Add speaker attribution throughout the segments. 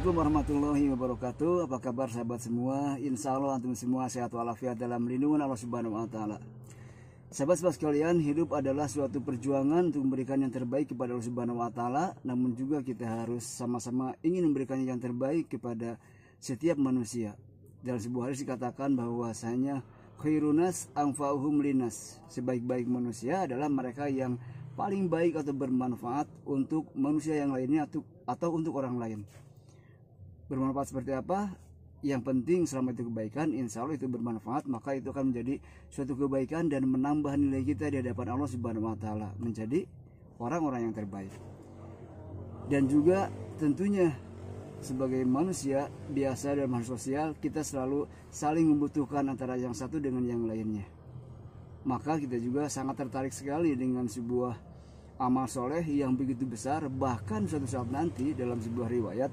Speaker 1: Assalamualaikum warahmatullahi wabarakatuh. Apa kabar sahabat semua? Insya Allah antum semua sehat walafiat dalam lindungan Allah Subhanahu wa Ta'ala. Sahabat-sahabat sekalian, hidup adalah suatu perjuangan untuk memberikan yang terbaik kepada Allah Subhanahu wa Ta'ala. Namun juga kita harus sama-sama ingin memberikan yang terbaik kepada setiap manusia. Dalam sebuah hadis dikatakan bahwasanya khairunas anfa'uhum linas. Sebaik-baik manusia adalah mereka yang paling baik atau bermanfaat untuk manusia yang lainnya atau untuk orang lain. Bermanfaat seperti apa? Yang penting selama itu kebaikan, insya Allah itu bermanfaat, maka itu akan menjadi suatu kebaikan dan menambah nilai kita di hadapan Allah Subhanahu wa Ta'ala, menjadi orang-orang yang terbaik. Dan juga tentunya sebagai manusia biasa dan makhluk sosial, kita selalu saling membutuhkan antara yang satu dengan yang lainnya. Maka kita juga sangat tertarik sekali dengan sebuah amal soleh yang begitu besar. Bahkan suatu saat nanti dalam sebuah riwayat,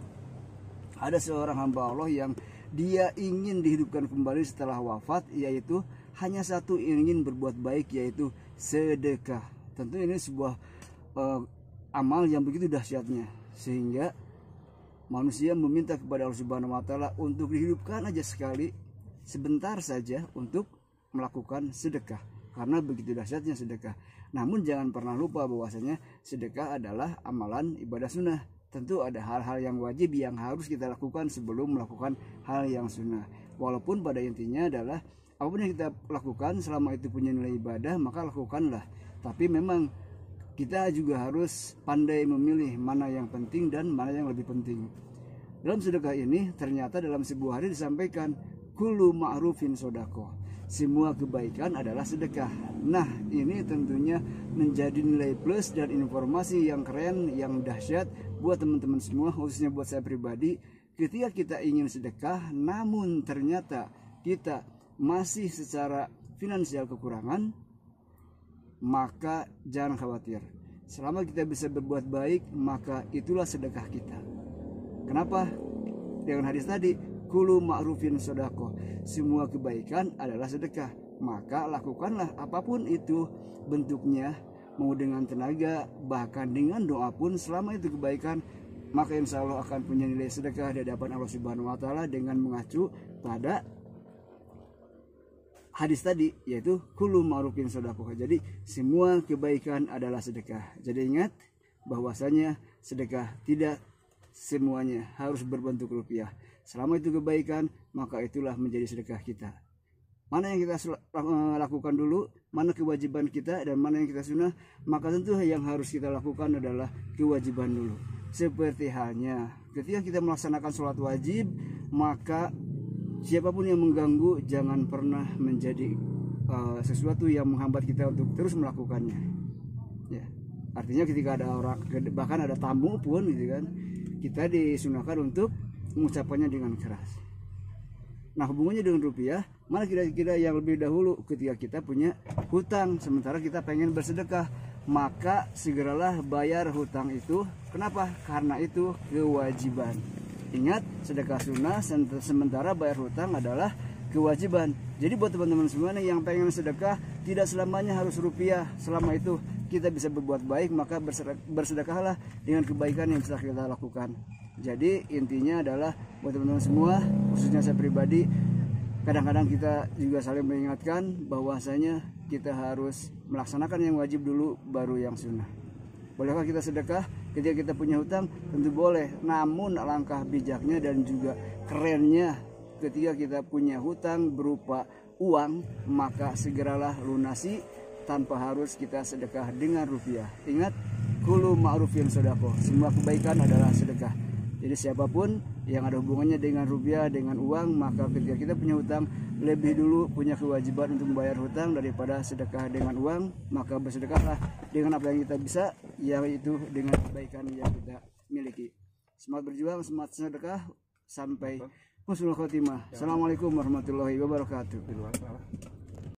Speaker 1: ada seorang hamba Allah yang dia ingin dihidupkan kembali setelah wafat, yaitu hanya satu, ingin berbuat baik, yaitu sedekah. Tentu ini sebuah amal yang begitu dahsyatnya, sehingga manusia meminta kepada Allah Subhanahu wa Ta'ala untuk dihidupkan aja sekali, sebentar saja untuk melakukan sedekah, karena begitu dahsyatnya sedekah. Namun jangan pernah lupa bahwasanya sedekah adalah amalan ibadah sunnah. Tentu ada hal-hal yang wajib yang harus kita lakukan sebelum melakukan hal yang sunnah. Walaupun pada intinya adalah apapun yang kita lakukan selama itu punya nilai ibadah, maka lakukanlah. Tapi memang kita juga harus pandai memilih mana yang penting dan mana yang lebih penting. Dalam sedekah ini ternyata dalam sebuah hadis disampaikan, kullu ma'rufin sodaqah. Semua kebaikan adalah sedekah. Nah, ini tentunya menjadi nilai plus dan informasi yang keren, yang dahsyat buat teman-teman semua, khususnya buat saya pribadi. Ketika kita ingin sedekah, namun ternyata kita masih secara finansial kekurangan, maka jangan khawatir. Selama kita bisa berbuat baik, maka itulah sedekah kita. Kenapa? Dengan hadis tadi, kullu ma'rufin sodaqah. Semua kebaikan adalah sedekah. Maka lakukanlah apapun itu bentuknya, mau dengan tenaga, bahkan dengan doa pun, selama itu kebaikan, maka insya Allah akan punya nilai sedekah di hadapan Allah Subhanahu wa Ta'ala dengan mengacu pada hadis tadi, yaitu kullu ma'rufin sodaqah. Jadi semua kebaikan adalah sedekah. Jadi ingat bahwasanya sedekah tidak semuanya harus berbentuk rupiah. Selama itu kebaikan, maka itulah menjadi sedekah kita. Mana yang kita lakukan dulu, mana kewajiban kita, dan mana yang kita sunnah, maka tentu yang harus kita lakukan adalah kewajiban dulu. Seperti halnya ketika kita melaksanakan sholat wajib, maka siapapun yang mengganggu jangan pernah menjadi sesuatu yang menghambat kita untuk terus melakukannya. Ya, artinya ketika ada orang, bahkan ada tamu pun, gitu kan, kita disunahkan untuk mengucapkannya dengan keras. Nah, hubungannya dengan rupiah, mana kira-kira yang lebih dahulu ketika kita punya hutang, sementara kita pengen bersedekah, maka segeralah bayar hutang itu. Kenapa? Karena itu kewajiban. Ingat, sedekah sunnah, sementara bayar hutang adalah kewajiban. Jadi buat teman-teman semua nih yang pengen sedekah, tidak selamanya harus rupiah. Selama itu kita bisa berbuat baik, maka bersedekahlah dengan kebaikan yang bisa kita lakukan. Jadi intinya adalah buat teman-teman semua, khususnya saya pribadi, kadang-kadang kita juga saling mengingatkan bahwasanya kita harus melaksanakan yang wajib dulu, baru yang sunnah. Bolehkah kita sedekah ketika kita punya hutang? Tentu boleh. Namun alangkah bijaknya dan juga kerennya ketika kita punya hutang berupa uang, maka segeralah lunasi tanpa harus kita sedekah dengan rupiah. Ingat, kullu ma'rufin sodaqah. Semua kebaikan adalah sedekah. Jadi siapapun yang ada hubungannya dengan rupiah, dengan uang, maka ketika kita punya hutang, lebih dulu punya kewajiban untuk membayar hutang daripada sedekah dengan uang. Maka bersedekahlah dengan apa yang kita bisa, yaitu dengan kebaikan yang kita miliki. Semangat berjuang, semangat sedekah, sampai husnul khotimah. Assalamualaikum warahmatullahi wabarakatuh.